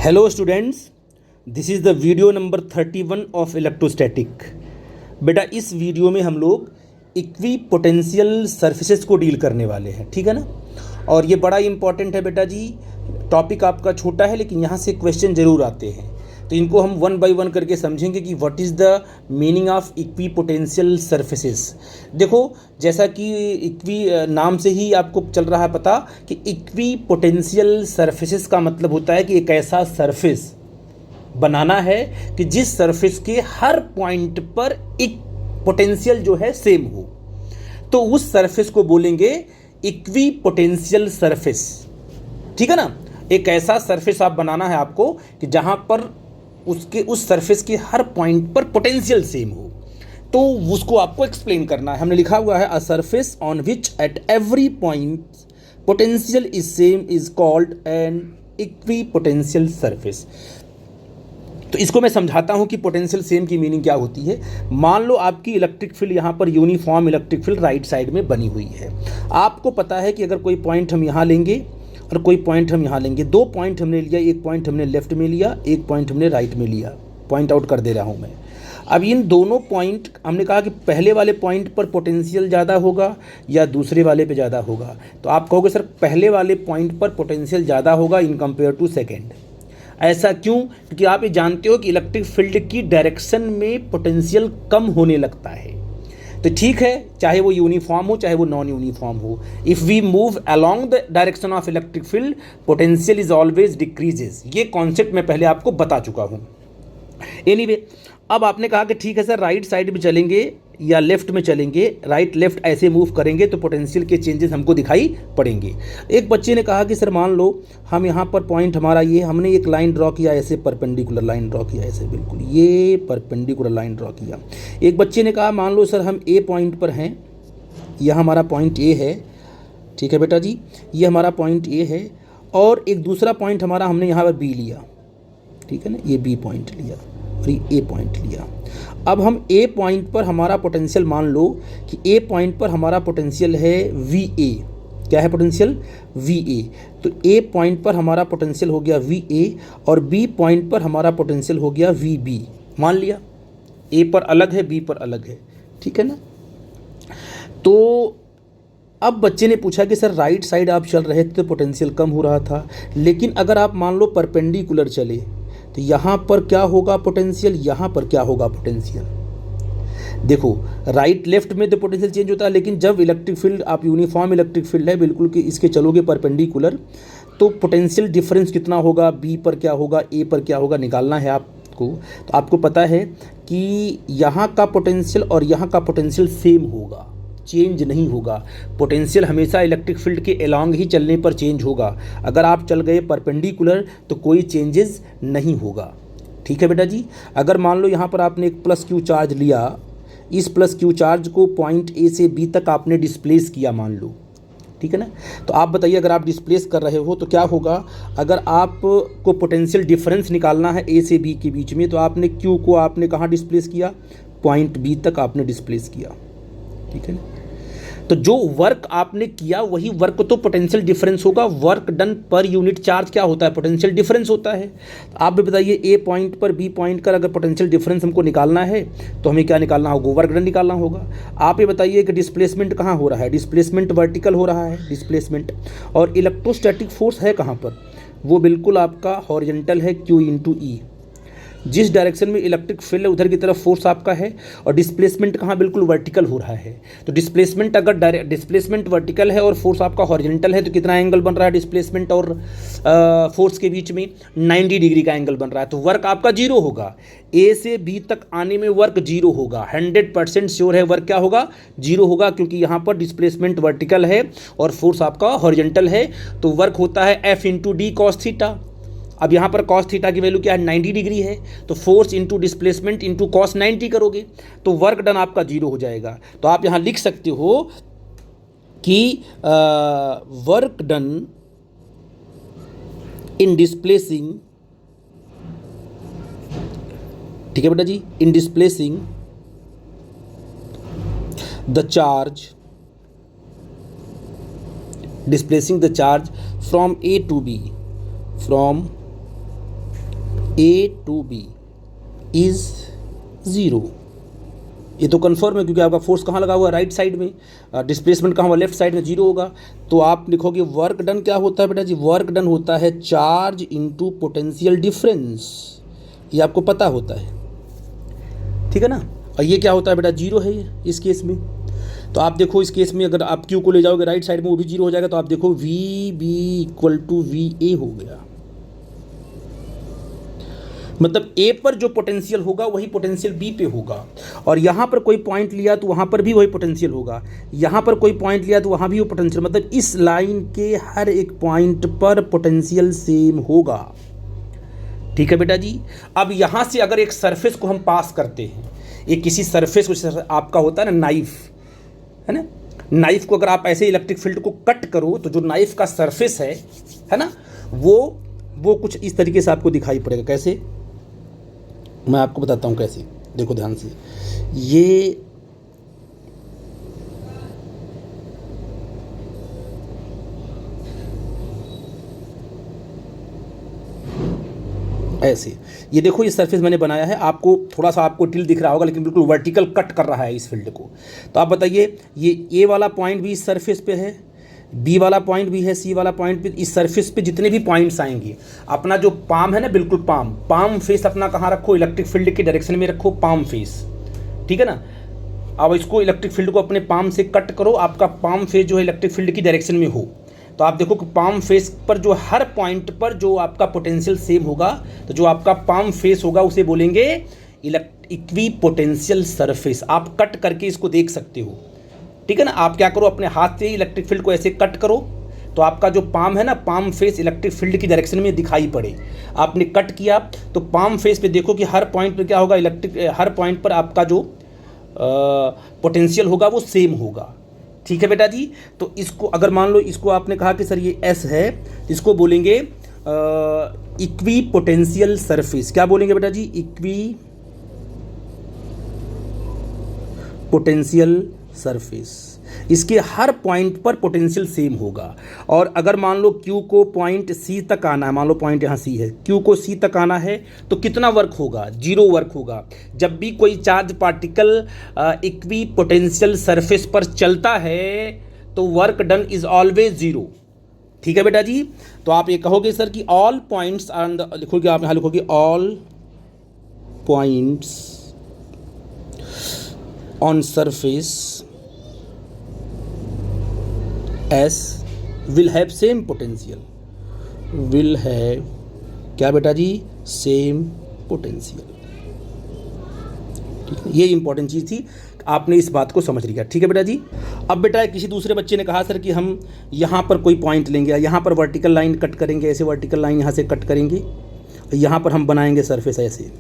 Hello students, this is the video number 31 of electrostatic. बेटा इस video में हम लोग इक्वी पोटेंशियल सर्फेसेस को डील करने वाले हैं, ठीक है ना। और ये बड़ा इंपॉर्टेंट है बेटा जी। टॉपिक आपका छोटा है लेकिन यहाँ से क्वेश्चन ज़रूर आते हैं, तो इनको हम वन बाय वन करके समझेंगे कि what is the meaning of equi potential surfaces. देखो, जैसा कि इक्वी नाम से ही आपको चल रहा है पता कि इक्वी पोटेंशियल सर्फेसेस का मतलब होता है कि एक ऐसा सरफेस बनाना है कि जिस सरफेस के हर पॉइंट पर एक पोटेंशियल जो है सेम हो, तो उस सरफेस को बोलेंगे इक्वी पोटेंशियल सरफेस, ठीक है ना। एक ऐसा सरफेस आप बनाना है आपको कि जहां पर उस सरफेस के हर पॉइंट पर पोटेंशियल सेम हो, तो उसको आपको एक्सप्लेन करना है। हमने लिखा हुआ है a surface on which at every point potential is same is called an equi potential surface. तो इसको मैं समझाता हूं कि पोटेंशियल सेम की मीनिंग क्या होती है। मान लो आपकी इलेक्ट्रिक फील्ड यहाँ पर uniform electric field right side में बनी हुई है। आपको पता है कि अगर कोई पॉइंट हम यहाँ लेंगे और कोई पॉइंट हम यहाँ लेंगे, दो पॉइंट हमने लिया, एक पॉइंट हमने लेफ्ट में लिया, एक पॉइंट हमने राइट में लिया। पॉइंट आउट कर दे रहा हूँ मैं। अब इन दोनों पॉइंट हमने कहा कि पहले वाले पॉइंट पर पोटेंशियल ज़्यादा होगा या दूसरे वाले पे ज़्यादा होगा, तो आप कहोगे सर पहले वाले पॉइंट पर पोटेंशियल ज़्यादा होगा इन कंपेयर टू सेकेंड। ऐसा क्यों? क्योंकि आप ये जानते हो कि इलेक्ट्रिक फील्ड की डायरेक्शन में पोटेंशियल कम होने लगता है। तो ठीक है, चाहे वो यूनिफॉर्म हो चाहे वो नॉन यूनिफॉर्म हो, if we move along the direction of electric field potential is always decreases. ये कॉन्सेप्ट मैं पहले आपको बता चुका हूँ। एनीवे, अब आपने कहा कि ठीक है सर, राइट साइड में चलेंगे या लेफ्ट में चलेंगे, राइट लेफ्ट ऐसे मूव करेंगे तो पोटेंशियल के चेंजेस हमको दिखाई पड़ेंगे। एक बच्चे ने कहा कि सर मान लो हम यहाँ पर पॉइंट हमारा ये, हमने एक लाइन ड्रॉ किया, ऐसे परपेंडिकुलर लाइन ड्रॉ किया, ऐसे बिल्कुल ये परपेंडिकुलर लाइन ड्रॉ किया। एक बच्चे ने कहा मान लो सर हम ए पॉइंट पर हैं, यह हमारा पॉइंट ए है, ठीक है बेटा जी, ये हमारा पॉइंट ए है, और एक दूसरा पॉइंट हमारा हमने यहाँ पर बी लिया, ठीक है ना, ये बी पॉइंट लिया और ये ए पॉइंट लिया। अब हम ए पॉइंट पर हमारा पोटेंशियल, मान लो कि ए पॉइंट पर हमारा पोटेंशियल है वी ए। क्या है पोटेंशियल? V A. तो ए पॉइंट पर हमारा पोटेंशियल हो गया वी ए और बी पॉइंट पर हमारा पोटेंशियल हो गया वी बी। मान लिया ए पर अलग है, बी पर अलग है, ठीक है ना। तो अब बच्चे ने पूछा कि सर राइट साइड आप चल रहे थे तो पोटेंशियल कम हो रहा था, लेकिन अगर आप मान लो परपेंडिकुलर चले तो यहाँ पर क्या होगा पोटेंशियल, यहाँ पर क्या होगा पोटेंशियल। देखो, राइट लेफ्ट में तो पोटेंशियल चेंज होता है, लेकिन जब इलेक्ट्रिक फील्ड आप यूनिफॉर्म इलेक्ट्रिक फील्ड है बिल्कुल कि इसके चलोगे परपेंडिकुलर, तो पोटेंशियल डिफरेंस कितना होगा, बी पर क्या होगा, ए पर क्या होगा, निकालना है आपको। तो आपको पता है कि यहाँ का पोटेंशियल और यहाँ का पोटेंशियल सेम होगा, चेंज नहीं होगा। पोटेंशियल हमेशा इलेक्ट्रिक फील्ड के अलोंग ही चलने पर चेंज होगा। अगर आप चल गए परपेंडिकुलर तो कोई चेंजेस नहीं होगा, ठीक है बेटा जी। अगर मान लो यहाँ पर आपने एक प्लस क्यू चार्ज लिया, इस प्लस क्यू चार्ज को पॉइंट ए से बी तक आपने डिस्प्लेस किया, मान लो, ठीक है ना। तो आप बताइए, अगर आप डिस्प्लेस कर रहे हो तो क्या होगा। अगर आपको पोटेंशियल डिफरेंस निकालना है ए से बी के बीच में, तो आपने क्यू को आपने कहाँ डिस्प्लेस किया, पॉइंट बी तक आपने डिस्प्लेस किया, ठीक है ना। तो जो वर्क आपने किया वही वर्क तो पोटेंशियल डिफरेंस होगा। Work done per unit charge क्या होता है, पोटेंशियल डिफरेंस होता है। आप भी बताइए, ए पॉइंट पर बी पॉइंट का अगर पोटेंशियल डिफरेंस हमको निकालना है तो हमें क्या निकालना होगा, वर्क डन निकालना होगा। आप ये बताइए कि डिस्प्लेसमेंट कहाँ हो रहा है, डिस्प्लेसमेंट वर्टिकल हो रहा है डिस्प्लेसमेंट, और इलेक्ट्रोस्टैटिक फोर्स है कहाँ पर, वो बिल्कुल आपका हॉरिजॉन्टल है, क्यू इंटू ई। जिस डायरेक्शन में इलेक्ट्रिक फील्ड है उधर की तरफ फोर्स आपका है, और डिस्प्लेसमेंट कहाँ बिल्कुल वर्टिकल हो रहा है। तो डिस्प्लेसमेंट, अगर डिस्प्लेसमेंट वर्टिकल है और फोर्स आपका हॉरिजॉन्टल है, तो कितना एंगल बन रहा है डिस्प्लेसमेंट और फोर्स के बीच में, 90 डिग्री का एंगल बन रहा है। तो वर्क आपका जीरो होगा, ए से बी तक आने में वर्क जीरो होगा। 100% श्योर है वर्क क्या होगा, जीरो होगा, क्योंकि यहाँ पर डिस्प्लेसमेंट वर्टिकल है और फोर्स आपका हॉरिजॉन्टल है। तो वर्क होता है F into D cos theta. अब यहाँ पर कॉस थीटा की वैल्यू क्या है, 90 डिग्री है, तो force into displacement into cos 90 करोगे तो वर्क डन आपका जीरो हो जाएगा। तो आप यहाँ लिख सकते हो कि वर्क डन इन डिस्प्लेसिंग, ठीक है बेटा जी, in displacing the charge, displacing the charge from A to B, from A to B is zero. ये तो कन्फर्म है क्योंकि आपका फोर्स कहाँ लगा हुआ है, राइट साइड में, डिस्प्लेसमेंट कहाँ हुआ, लेफ्ट साइड में, जीरो होगा। तो आप लिखोगे वर्क डन क्या होता है बेटा जी, वर्क डन होता है चार्ज इनटू पोटेंशियल डिफरेंस, ये आपको पता होता है, ठीक है ना। और ये क्या होता है बेटा, जीरो है ये इस केस में। तो आप देखो इस केस में अगर आप क्यू को ले जाओगे राइट साइड में, वो भी जीरो हो जाएगा। तो आप देखो V B equal to V A हो गया, मतलब ए पर जो पोटेंशियल होगा वही पोटेंशियल बी पे होगा। और यहाँ पर कोई पॉइंट लिया तो वहाँ पर भी वही पोटेंशियल होगा, यहाँ पर कोई पॉइंट लिया तो वहाँ भी वो पोटेंशियल, मतलब इस लाइन के हर एक पॉइंट पर पोटेंशियल सेम होगा, ठीक है बेटा जी। अब यहाँ से अगर एक सरफेस को हम पास करते हैं, एक किसी सरफेस को, आपका होता है ना नाइफ, है ना, नाइफ को अगर आप ऐसे इलेक्ट्रिक फील्ड को कट करो तो जो नाइफ का सरफेस है ना, वो कुछ इस तरीके से आपको दिखाई पड़ेगा। कैसे, मैं आपको बताता हूँ कैसे, देखो ध्यान से। ये ऐसे, ये देखो ये सरफेस मैंने बनाया है, आपको थोड़ा सा आपको टिल दिख रहा होगा लेकिन बिल्कुल वर्टिकल कट कर रहा है इस फील्ड को। तो आप बताइए, ये ए वाला पॉइंट भी इस सरफेस पे है, बी वाला पॉइंट भी है, सी वाला पॉइंट भी, इस सरफेस पे जितने भी पॉइंट्स आएंगे, अपना जो पाम है ना, बिल्कुल पाम फेस अपना कहाँ रखो, इलेक्ट्रिक फील्ड के डायरेक्शन में रखो, पाम फेस, ठीक है ना। अब इसको इलेक्ट्रिक फील्ड को अपने पाम से कट करो, आपका पाम फेस जो है इलेक्ट्रिक फील्ड की डायरेक्शन में हो, तो आप देखो कि पाम फेस पर जो हर पॉइंट पर जो आपका पोटेंशियल सेम होगा, तो जो आपका पाम फेस होगा उसे बोलेंगे इक्वी पोटेंशियल सरफेस। आप कट करके इसको देख सकते हो, ठीक है ना। आप क्या करो, अपने हाथ से इलेक्ट्रिक फील्ड को ऐसे कट करो तो आपका जो पाम है ना, पाम फेस इलेक्ट्रिक फील्ड की डायरेक्शन में दिखाई पड़े। आपने कट किया तो पाम फेस पे देखो कि हर पॉइंट पर क्या होगा, हर पॉइंट पर आपका जो पोटेंशियल होगा वो सेम होगा, ठीक है बेटा जी। तो इसको अगर मान लो इसको आपने कहा कि सर ये एस है, इसको बोलेंगे इक्वी पोटेंशियल सरफेस। क्या बोलेंगे बेटा जी, इक्वी पोटेंशियल सरफेस। इसके हर पॉइंट पर पोटेंशियल सेम होगा। और अगर मान लो क्यू को पॉइंट सी तक आना है, मान लो पॉइंट यहाँ सी है, क्यू को सी तक आना है तो कितना वर्क होगा, जीरो वर्क होगा। जब भी कोई charge particle equi potential surface पर चलता है तो work done is always zero, ठीक है बेटा जी। तो आप ये कहोगे सर कि ऑल पॉइंट्स ऑन द, लिखोगे आप यहाँ लिखोगे all points on surface S will have same potential, will have क्या बेटा जी, सेम पोटेंशियल, ठीक है। ये इंपॉर्टेंट चीज़ थी, आपने इस बात को समझ लिया, ठीक है बेटा जी। अब बेटा किसी दूसरे बच्चे ने कहा सर कि हम यहाँ पर कोई पॉइंट लेंगे, यहाँ पर वर्टिकल लाइन कट करेंगे, ऐसे वर्टिकल लाइन यहाँ से कट करेंगे, यहाँ पर हम बनाएंगे सरफेस ऐसे।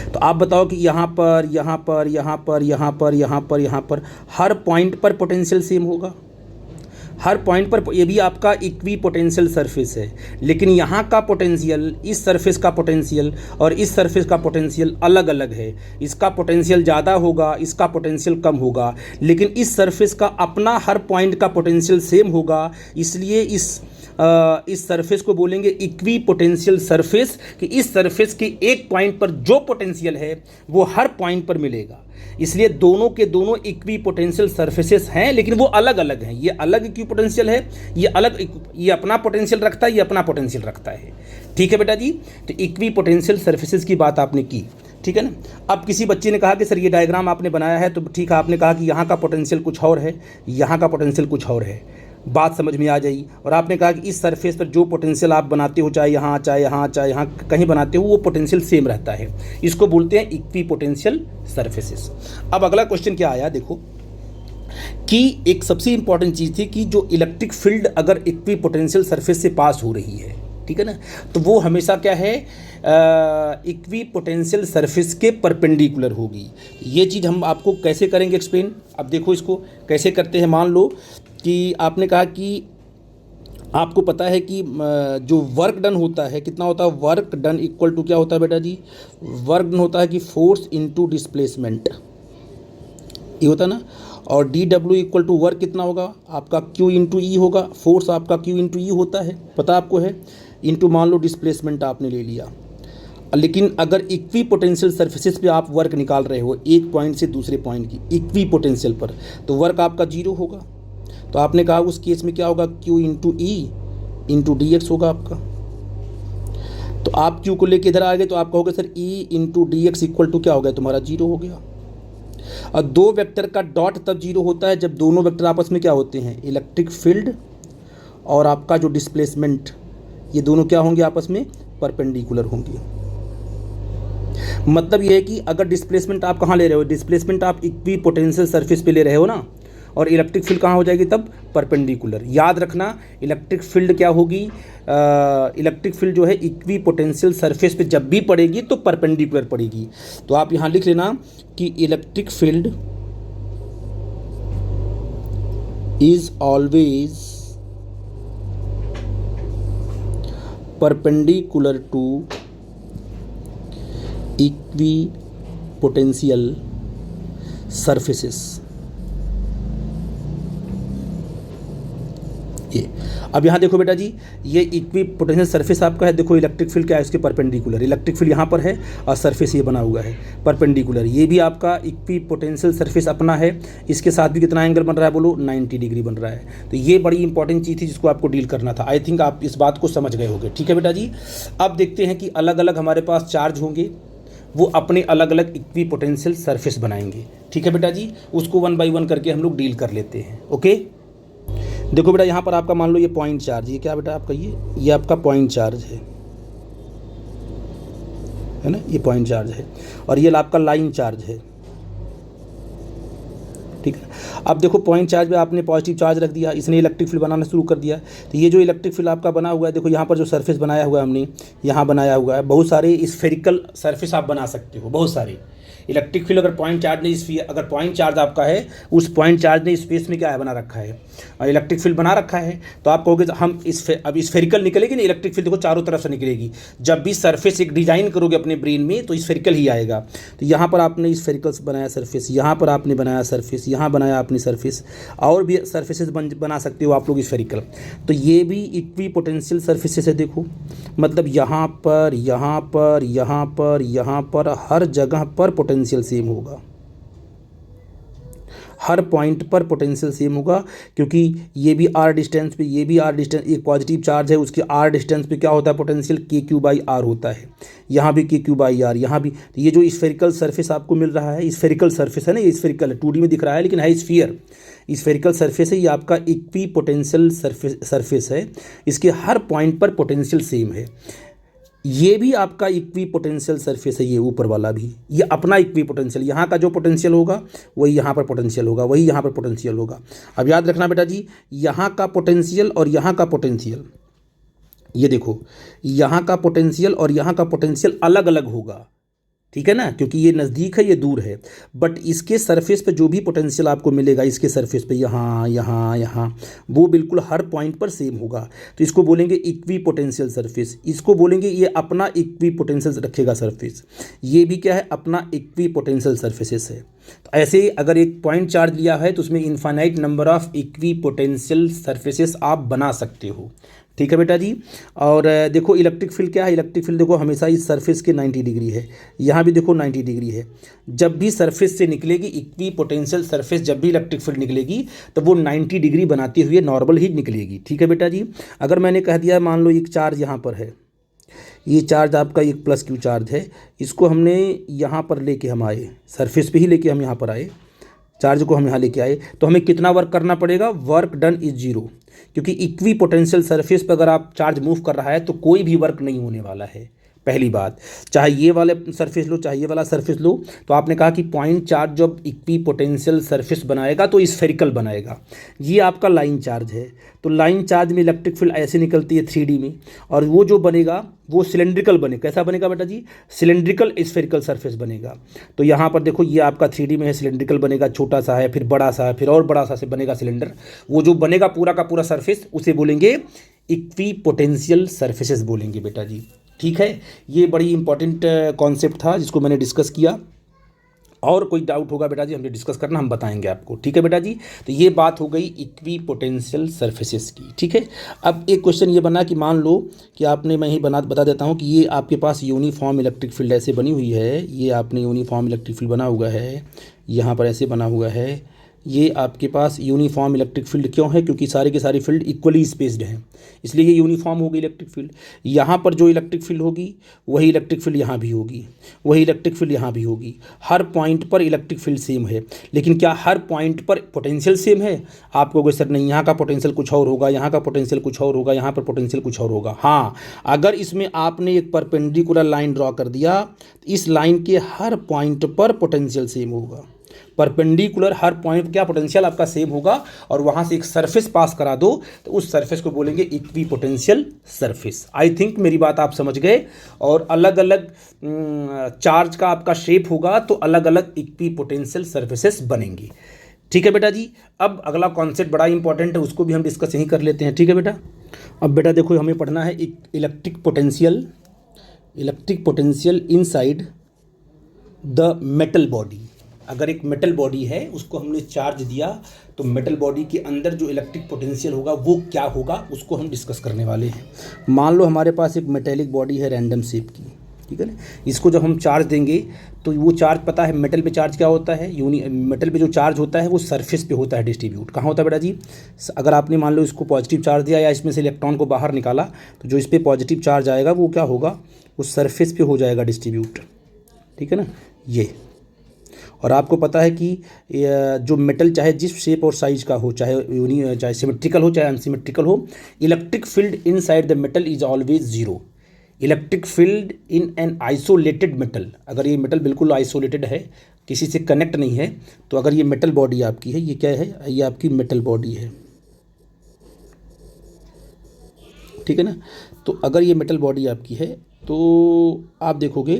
तो आप बताओ कि यहाँ पर, यहाँ पर, यहाँ पर, यहाँ पर, यहाँ पर, यहाँ पर हर पॉइंट पर पोटेंशियल सेम होगा, हर पॉइंट पर। ये भी आपका इक्वी पोटेंशियल सरफेस है, लेकिन यहाँ का पोटेंशियल, इस सरफेस का पोटेंशियल और इस सरफेस का पोटेंशियल अलग अलग है। इसका पोटेंशियल ज़्यादा होगा, इसका पोटेंशियल कम होगा, लेकिन इस सरफेस का अपना हर पॉइंट का पोटेंशियल सेम होगा। इसलिए इस सरफेस को बोलेंगे इक्वी पोटेंशियल सरफेस, कि इस सरफेस के एक पॉइंट पर जो पोटेंशियल है वो हर पॉइंट पर मिलेगा। इसलिए दोनों के दोनों इक्वी पोटेंशियल सरफेसेस हैं, लेकिन वो अलग अलग हैं। ये अलग इक्वी पोटेंशियल है, ये अलग, ये अपना पोटेंशियल रखता है, ये अपना पोटेंशियल रखता है, ठीक है बेटा जी। तो इक्वी पोटेंशियल सरफेसेस की बात आपने की, ठीक है ना। अब किसी बच्चे ने कहा कि सर ये डायग्राम आपने बनाया है तो ठीक है, आपने कहा कि यहाँ का पोटेंशियल कुछ और है, यहाँ का पोटेंशियल कुछ और है, बात समझ में आ जाएगी। और आपने कहा कि इस सरफेस पर जो पोटेंशियल आप बनाते हो, चाहे यहाँ चाहे यहाँ चाहे यहाँ कहीं बनाते हो, वो पोटेंशियल सेम रहता है। इसको बोलते हैं इक्वी पोटेंशियल सरफेसेस। अब अगला क्वेश्चन क्या आया, देखो कि एक सबसे इंपॉर्टेंट चीज़ थी कि जो इलेक्ट्रिक फील्ड अगर इक्वी पोटेंशियल सरफेस से पास हो रही है, ठीक है ना, तो वो हमेशा क्या है, इक्वी पोटेंशियल सरफेस के परपेंडिकुलर होगी। ये चीज़ हम आपको कैसे करेंगे एक्सप्लेन। अब देखो इसको कैसे करते हैं। मान लो कि आपने कहा कि आपको पता है कि जो वर्क डन होता है कितना होता है, वर्क डन इक्वल टू क्या होता है बेटा जी, वर्क डन होता है कि फोर्स इनटू डिस्प्लेसमेंट, ये होता है ना। और d W equal to work कितना होगा आपका, क्यू इंटू ई होगा, फोर्स आपका क्यू इंटू ई होता है, पता आपको है। इनटू मान लो डिस्प्लेसमेंट आपने ले लिया। लेकिन अगर इक्वी पोटेंशियल सर्फेसिस पे आप वर्क निकाल रहे हो एक पॉइंट से दूसरे पॉइंट की इक्वी पोटेंशियल पर, तो वर्क आपका जीरो होगा। तो आपने कहा उस केस में क्या होगा, Q into E into d x होगा आपका। तो आप Q को लेके इधर आ गए तो आप कहोगे sir E into d x equal to क्या हो गया तुम्हारा, जीरो हो गया। और दो वेक्टर का डॉट तब जीरो होता है जब दोनों वेक्टर आपस में क्या होते हैं, इलेक्ट्रिक फील्ड और आपका जो डिस्प्लेसमेंट, ये दोनों क्या होंगे आपस में, परपेंडिकुलर होंगे। मतलब ये है कि अगर डिस्प्लेसमेंट आप कहाँ ले रहे हो, डिस्प्लेसमेंट आप इक्वी पोटेंशियल सरफेस पे ले रहे हो ना, और इलेक्ट्रिक फील्ड कहाँ हो जाएगी तब, परपेंडिकुलर। याद रखना इलेक्ट्रिक फील्ड क्या होगी, इलेक्ट्रिक फील्ड जो है इक्वी पोटेंशियल सरफेस पे जब भी पड़ेगी तो परपेंडिकुलर पड़ेगी। तो आप यहाँ लिख लेना कि electric field is always perpendicular to equipotential surfaces. ये अब यहाँ देखो बेटा जी, ये इक्वी पोटेंशियल सरफेस आपका है, देखो इलेक्ट्रिक फील्ड क्या है इसके परपेंडिकुलर, इलेक्ट्रिक फील्ड यहाँ पर है और सरफेस ये बना हुआ है परपेंडिकुलर। ये भी आपका इक्वी पोटेंशियल सरफेस अपना है, इसके साथ भी कितना एंगल बन रहा है बोलो, 90 डिग्री बन रहा है। तो ये बड़ी इंपॉर्टेंट चीज़ थी जिसको आपको डील करना था। आई थिंक आप इस बात को समझ गए होंगे। ठीक है बेटा जी, अब देखते हैं कि अलग अलग हमारे पास चार्ज होंगे, वो अपने अलग अलग इक्वी पोटेंशियल सरफेस बनाएंगे। ठीक है बेटा जी, उसको वन बाई वन करके हम लोग डील कर लेते हैं। ओके, देखो बेटा यहाँ पर आपका मान लो ये पॉइंट चार्ज, ये क्या बेटा आपका, ये आपका पॉइंट चार्ज है ना, ये पॉइंट चार्ज है, और ये आपका लाइन चार्ज है। ठीक है, अब देखो पॉइंट चार्ज में आपने पॉजिटिव चार्ज रख दिया, इसने इलेक्ट्रिक फील्ड बनाना शुरू कर दिया। तो ये जो इलेक्ट्रिक फील्ड आपका बना हुआ है, देखो यहाँ पर जो सरफेस बनाया हुआ है हमने, यहाँ बनाया हुआ है, बहुत सारे स्फेरिकल सरफेस आप बना सकते हो, बहुत सारे इलेक्ट्रिक फील्ड। अगर पॉइंट चार्ज ने अगर पॉइंट चार्ज आपका है, उस पॉइंट चार्ज ने स्पेस में क्या है बना रखा है, इलेक्ट्रिक फील्ड बना रखा है, तो आप कहोगे हम अब स्फेरिकल निकलेगी ना इलेक्ट्रिक फील्ड, देखो चारों तरफ से निकलेगी। जब भी सरफेस एक डिजाइन करोगे अपने ब्रेन में तो स्फेरिकल ही आएगा। तो यहाँ पर आपने स्फेरिकल बनाया सरफेस, यहाँ पर आपने बनाया सरफेस, यहाँ बनाया आपने सरफेस, और भी सरफेसेस बना सकते हो आप लोग स्फेरिकल। तो ये भी इक्वी पोटेंशियल सरफेसेस है। देखो मतलब यहाँ पर, यहाँ पर, यहाँ पर, यहाँ पर, हर जगह पर पोटेंशियल सेम होगा, हर पॉइंट पर पोटेंशियल सेम होगा, क्योंकि ये भी आर डिस्टेंस पे, ये भी आर डिस्टेंस, एक पॉजिटिव चार्ज है उसके आर डिस्टेंस पे क्या होता है पोटेंशियल, के क्यू बाई आर होता है। यहाँ भी के क्यू बाई आर, यहाँ भी। तो ये जो स्फेरिकल सरफेस आपको मिल रहा है, स्फेरिकल सरफेस है ना, ये स्फेरिकल है, 2D में दिख रहा है लेकिन है स्फीयर, स्फेरिकल सरफेस है, ये आपका इक्वी पोटेंशियल सरफेस है, इसके हर पॉइंट पर पोटेंशियल सेम है। ये भी आपका इक्वी पोटेंशियल सरफेस है, ये ऊपर वाला भी, ये अपना इक्वी पोटेंशियल, यहाँ का जो पोटेंशियल होगा वही यहाँ पर पोटेंशियल होगा, वही यहाँ पर पोटेंशियल होगा। अब याद रखना बेटा जी, यहाँ का पोटेंशियल और यहाँ का पोटेंशियल, ये देखो यहाँ का पोटेंशियल और यहाँ का पोटेंशियल अलग अलग होगा। ठीक है ना, क्योंकि ये नज़दीक है ये दूर है, बट इसके सरफेस पे जो भी पोटेंशियल आपको मिलेगा इसके सरफेस पे, यहाँ यहाँ यहाँ, वो बिल्कुल हर पॉइंट पर सेम होगा। तो इसको बोलेंगे इक्वी पोटेंशियल सरफेस, इसको बोलेंगे ये अपना इक्वी पोटेंशियल रखेगा सरफेस, ये भी क्या है अपना इक्वी पोटेंशियल सरफेसेस है। तो ऐसे ही अगर एक पॉइंट चार्ज लिया है तो उसमें infinite number of equi potential surfaces आप बना सकते हो। ठीक है बेटा जी, और देखो इलेक्ट्रिक फील्ड क्या है, इलेक्ट्रिक फील्ड देखो हमेशा इस सरफेस के 90 डिग्री है, यहाँ भी देखो 90 डिग्री है। जब भी सरफेस से निकलेगी इक्वी पोटेंशियल सरफेस, जब भी इलेक्ट्रिक फील्ड निकलेगी तो वो 90 डिग्री बनाती हुई नॉर्मल ही निकलेगी। ठीक है बेटा जी, अगर मैंने कह दिया मान लो एक चार्ज यहाँ पर है, ये चार्ज आपका एक प्लस क्यू चार्ज है, इसको हमने यहाँ पर लेके हम आए, सरफेस पे ही लेके हम यहाँ पर आए, चार्ज को हम यहाँ लेके आए, तो हमें कितना वर्क करना पड़ेगा, वर्क डन इज जीरो, क्योंकि इक्वी पोटेंशियल सरफेस पर अगर आप चार्ज मूव कर रहा है तो कोई भी वर्क नहीं होने वाला है। पहली बात, चाहे ये वाले सरफेस लो चाहे ये वाला सरफेस लो, तो आपने कहा कि पॉइंट चार्ज जब इक्वी पोटेंशियल सरफेस बनाएगा तो स्फेरिकल बनाएगा। ये आपका लाइन चार्ज है, तो लाइन चार्ज में इलेक्ट्रिक फील्ड ऐसे निकलती है 3D में, और वो जो बनेगा वो सिलेंड्रिकल बनेगा। कैसा बनेगा बेटा जी, सिलेंड्रिकल स्फेरिकल सरफेस बनेगा। तो यहाँ पर देखो ये आपका 3D में है, सिलेंड्रिकल बनेगा, छोटा सा है, फिर बड़ा सा है, फिर और बड़ा सा से बनेगा सिलेंडर। वो जो बनेगा पूरा का पूरा सरफेस उसे बोलेंगे इक्वी पोटेंशियल सरफेसेस बोलेंगे बेटा जी। ठीक है, ये बड़ी इंपॉर्टेंट कॉन्सेप्ट था जिसको मैंने डिस्कस किया। और कोई डाउट होगा बेटा जी हमसे डिस्कस करना, हम बताएंगे आपको, ठीक है बेटा जी। तो ये बात हो गई इक्वी पोटेंशियल सरफेसेस की, ठीक है। अब एक क्वेश्चन ये बना कि मान लो कि आपने, मैं ही बता देता हूँ कि ये आपके पास यूनिफॉर्म इलेक्ट्रिक फील्ड ऐसे बनी हुई है, ये आपने यूनिफॉर्म इलेक्ट्रिक फील्ड बना हुआ है, यहाँ पर ऐसे बना हुआ है। ये आपके पास यूनिफॉर्म इलेक्ट्रिक फील्ड क्यों है, क्योंकि सारे के सारे फील्ड इक्वली स्पेस्ड हैं, इसलिए ये यूनिफॉर्म होगी इलेक्ट्रिक फील्ड। यहाँ पर जो इलेक्ट्रिक फील्ड होगी वही इलेक्ट्रिक फील्ड यहाँ भी होगी, वही इलेक्ट्रिक फील्ड यहाँ भी होगी। हर पॉइंट पर इलेक्ट्रिक फील्ड सेम है, लेकिन क्या हर पॉइंट पर पोटेंशियल सेम है? आप कहोगे सर नहीं, यहाँ का पोटेंशियल कुछ और होगा, यहाँ का पोटेंशियल कुछ और होगा, यहाँ पर पोटेंशियल कुछ और होगा। हाँ, अगर इसमें आपने एक परपेंडिकुलर लाइन ड्रॉ कर दिया तो इस लाइन के हर पॉइंट पर पोटेंशियल सेम होगा। परपेंडिकुलर हर पॉइंट क्या पोटेंशियल आपका सेम होगा, और वहाँ से एक सरफेस पास करा दो तो उस सरफेस को बोलेंगे equi potential surface. I think मेरी बात आप समझ गए। और अलग अलग चार्ज का आपका शेप होगा तो अलग अलग इक्वी पोटेंशियल सरफेसेस बनेंगी, ठीक है बेटा जी। अब अगला कॉन्सेप्ट बड़ा इंपॉर्टेंट है, उसको भी हम डिस्कस यहीं कर लेते हैं, ठीक है बेटा। अब बेटा देखो हमें पढ़ना है electric potential inside the metal body. अगर एक मेटल बॉडी है उसको हमने चार्ज दिया तो मेटल बॉडी के अंदर जो इलेक्ट्रिक पोटेंशियल होगा वो क्या होगा, उसको हम डिस्कस करने वाले हैं। मान लो हमारे पास एक मेटेलिक बॉडी है रैंडम शेप की, ठीक है ना। इसको जब हम चार्ज देंगे तो वो चार्ज, पता है मेटल पे चार्ज क्या होता है, मेटल पे जो चार्ज होता है वो सरफेस पे होता है डिस्ट्रीब्यूट। कहाँ होता है बेटा जी? अगर आपने मान लो इसको पॉजिटिव चार्ज दिया या इसमें से इलेक्ट्रॉन को बाहर निकाला तो जो इस पर पॉजिटिव चार्ज आएगा वो क्या होगा, वो सरफेस पे हो जाएगा डिस्ट्रीब्यूट, ठीक है ना ये। और आपको पता है कि जो मेटल चाहे जिस शेप और साइज का हो, चाहे सिमेट्रिकल हो चाहे अनसिमेट्रिकल हो, electric field inside the metal is always zero. Electric field in an isolated metal, अगर ये मेटल बिल्कुल आइसोलेटेड है, किसी से कनेक्ट नहीं है, तो अगर ये मेटल बॉडी आपकी है, ये क्या है, ये आपकी मेटल बॉडी है, ठीक है ना। तो अगर ये मेटल बॉडी आपकी है तो आप देखोगे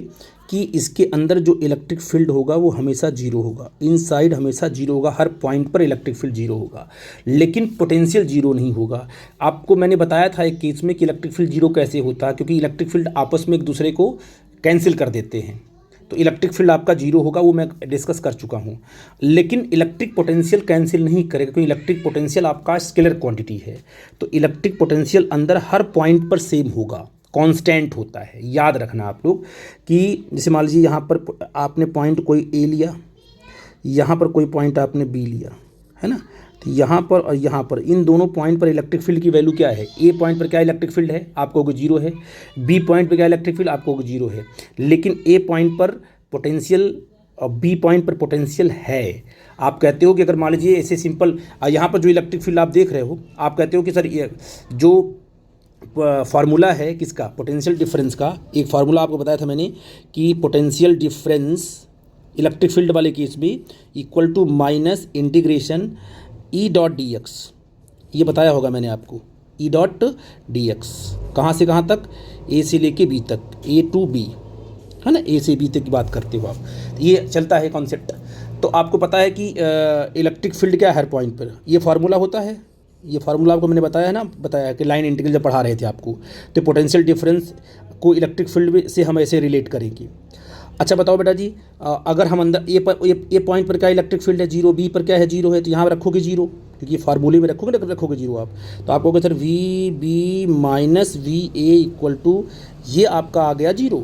कि इसके अंदर जो इलेक्ट्रिक फील्ड होगा वो हमेशा जीरो होगा, इनसाइड हमेशा जीरो होगा, हर पॉइंट पर इलेक्ट्रिक फील्ड जीरो होगा, लेकिन पोटेंशियल जीरो नहीं होगा। आपको मैंने बताया था एक केस में कि इलेक्ट्रिक फील्ड जीरो कैसे होता है, क्योंकि इलेक्ट्रिक फील्ड आपस में एक दूसरे को कैंसिल कर देते हैं, तो इलेक्ट्रिक फील्ड आपका जीरो होगा, वो मैं डिस्कस कर चुका हूँ। लेकिन इलेक्ट्रिक पोटेंशियल कैंसिल नहीं करेगा, क्योंकि इलेक्ट्रिक पोटेंशियल आपका स्केलर क्वांटिटी है, तो इलेक्ट्रिक पोटेंशियल अंदर हर पॉइंट पर सेम होगा, कांस्टेंट होता है। याद रखना आप लोग कि जैसे मान लीजिए यहाँ पर आपने पॉइंट कोई ए लिया, यहाँ पर कोई पॉइंट आपने बी लिया, है ना। तो यहाँ पर और यहाँ पर इन दोनों पॉइंट पर इलेक्ट्रिक फील्ड की वैल्यू क्या है, ए पॉइंट पर क्या इलेक्ट्रिक फील्ड है, आपको को जीरो है, बी पॉइंट पर क्या इलेक्ट्रिक फील्ड, आपको को जीरो है, लेकिन ए पॉइंट पर पोटेंशियल और बी पॉइंट पर पोटेंशियल है। आप कहते हो कि अगर मान लीजिए ऐसे सिंपल, यहाँ पर जो इलेक्ट्रिक फील्ड आप देख रहे हो, आप कहते हो कि सर ये जो फार्मूला है किसका, पोटेंशियल डिफरेंस का, एक फार्मूला आपको बताया था मैंने कि पोटेंशियल डिफरेंस इलेक्ट्रिक फील्ड वाले केस में equal to minus integration E dot d x, ये बताया होगा मैंने आपको, ई डॉट डी एक्स कहाँ से कहाँ तक, ए से लेके बी तक, ए टू बी, है ना, ए से बी तक की बात करते हो आप, ये चलता है कॉन्सेप्ट। तो आपको पता है कि इलेक्ट्रिक फील्ड क्या है हर पॉइंट पर, ये फार्मूला होता है, ये फार्मूला आपको मैंने बताया है ना, बताया कि लाइन इंटीग्रल जब पढ़ा रहे थे आपको, तो पोटेंशियल डिफरेंस को इलेक्ट्रिक फील्ड से हम ऐसे रिलेट करेंगे। अच्छा बताओ बेटा जी, अगर हम अंदर ए पॉइंट पर क्या इलेक्ट्रिक फील्ड है जीरो, बी पर क्या है जीरो है, तो यहाँ रखोगे जीरो, क्योंकि ये फार्मूले में रखोगे ना, रखोगे जीरो आप, तो आप कहोगे sir V B minus V A equal to, ये आपका आ गया जीरो,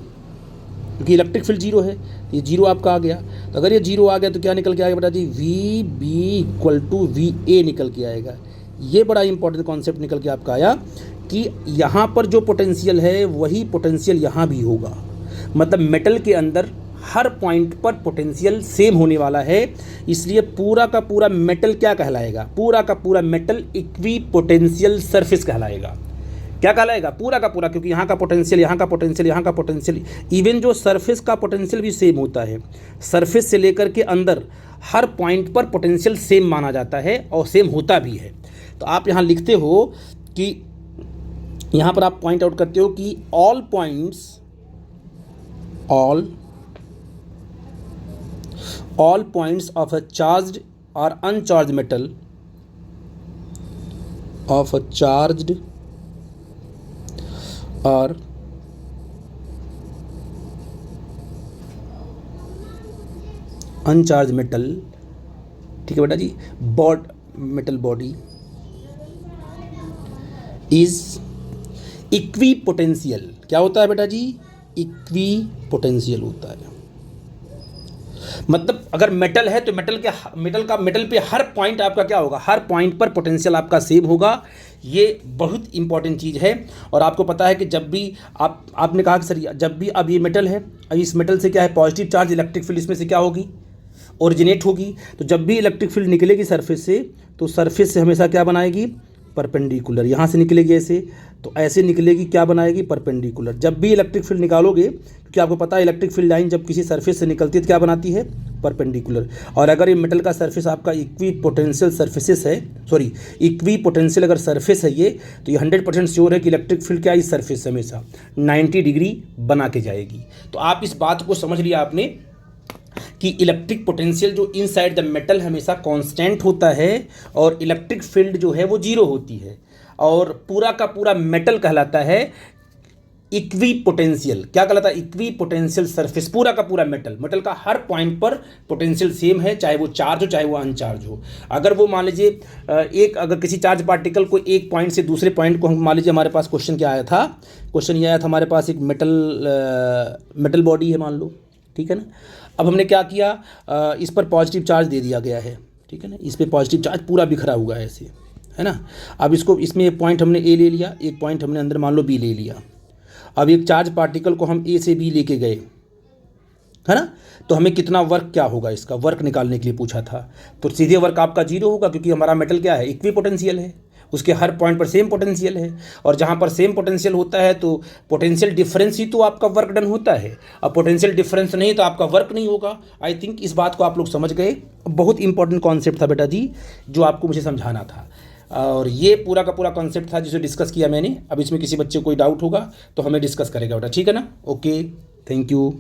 क्योंकि इलेक्ट्रिक फील्ड जीरो है, ये जीरो आपका आ गया। तो अगर ये जीरो आ गया तो क्या निकल के आएगा बेटा जी, V B equal to V A निकल के आएगा। ये बड़ा इंपॉर्टेंट कॉन्सेप्ट निकल के आपका आया कि यहाँ पर जो पोटेंशियल है वही पोटेंशियल यहाँ भी होगा, मतलब मेटल के अंदर हर पॉइंट पर पोटेंशियल सेम होने वाला है, इसलिए पूरा का पूरा मेटल क्या कहलाएगा, पूरा का पूरा मेटल इक्वी पोटेंशियल सरफेस कहलाएगा। क्या कहलाएगा, पूरा का पूरा, क्योंकि यहाँ का पोटेंशियल, यहाँ का पोटेंशियल, यहाँ का पोटेंशियल, इवन जो सरफेस का पोटेंशियल भी सेम होता है, सरफेस से लेकर के अंदर हर पॉइंट पर पोटेंशियल सेम माना जाता है और सेम होता भी है। तो आप यहाँ लिखते हो कि यहाँ पर आप पॉइंट आउट करते हो कि all points of a charged और uncharged metal of a charged और अनचार्ज मेटल, ठीक है बेटा जी, metal body is equipotential. क्या होता है बेटा जी? इक्वी पोटेंशियल होता है। मतलब अगर मेटल है तो मेटल पे हर पॉइंट आपका क्या होगा, हर पॉइंट पर पोटेंशियल आपका सेम होगा। ये बहुत इंपॉर्टेंट चीज़ है। और आपको पता है कि जब भी आपने कहा कि सर जब भी अब ये मेटल है, अब इस मेटल से क्या है, पॉजिटिव चार्ज इलेक्ट्रिक फील्ड इसमें से क्या होगी, ओरिजिनेट होगी। तो जब भी इलेक्ट्रिक फील्ड निकलेगी सरफेस से, तो सरफेस से हमेशा क्या बनाएगी, परपेंडिकुलर। यहाँ से निकलेगी ऐसे, तो ऐसे निकलेगी, क्या बनाएगी, परपेंडिकुलर। जब भी इलेक्ट्रिक फील्ड निकालोगे, क्योंकि आपको पता है इलेक्ट्रिक फील्ड लाइन जब किसी सरफेस से निकलती है तो क्या बनाती है, परपेंडिकुलर। और अगर ये मेटल का सरफेस आपका इक्वी पोटेंशियल सरफेसेस है, सॉरी इक्वी पोटेंशियल अगर सरफेस है ये, तो ये 100% श्योर है कि इलेक्ट्रिक फील्ड क्या इस सरफेस से हमेशा 90 डिग्री बना के जाएगी। तो आप इस बात को समझ लिया आपने कि इलेक्ट्रिक पोटेंशियल जो इनसाइड द मेटल हमेशा कांस्टेंट होता है और इलेक्ट्रिक फील्ड जो है वो जीरो होती है। और पूरा का पूरा मेटल कहलाता है इक्वी पोटेंशियल। क्या कहलाता है? Equi potential surface. पूरा का पूरा मेटल का हर पॉइंट पर पोटेंशियल सेम है, चाहे वो चार्ज हो चाहे वो अनचार्ज हो। अगर वो मान लीजिए अगर किसी चार्ज पार्टिकल को एक पॉइंट से दूसरे पॉइंट को, हम मान लीजिए हमारे पास क्वेश्चन क्या आया था, क्वेश्चन ये आया था हमारे पास एक मेटल बॉडी है मान लो, ठीक है ना। अब हमने क्या किया, इस पर पॉजिटिव चार्ज दे दिया गया है, ठीक है ना, इस पर पॉजिटिव चार्ज पूरा बिखरा हुआ है ऐसे, है ना। अब इसमें एक पॉइंट हमने ए ले लिया, एक पॉइंट हमने अंदर मान लो बी ले लिया। अब एक चार्ज पार्टिकल को हम ए से बी लेके गए, है ना, तो हमें कितना वर्क क्या होगा, इसका वर्क निकालने के लिए पूछा था। तो सीधे वर्क आपका जीरो होगा, क्योंकि हमारा मेटल क्या है, इक्वी पोटेंशियल है, उसके हर पॉइंट पर सेम पोटेंशियल है। और जहाँ पर सेम पोटेंशियल होता है तो पोटेंशियल डिफरेंस ही तो आपका वर्क डन होता है। अब पोटेंशियल डिफरेंस नहीं तो आपका वर्क नहीं होगा। आई थिंक इस बात को आप लोग समझ गए। बहुत इंपॉर्टेंट कॉन्सेप्ट था बेटा जी, जो आपको मुझे समझाना था। और ये पूरा का पूरा कॉन्सेप्ट था जिसे डिस्कस किया मैंने। अब इसमें किसी बच्चे को कोई डाउट होगा तो हमें डिस्कस करेगा बेटा, ठीक है ना। Okay, thank you.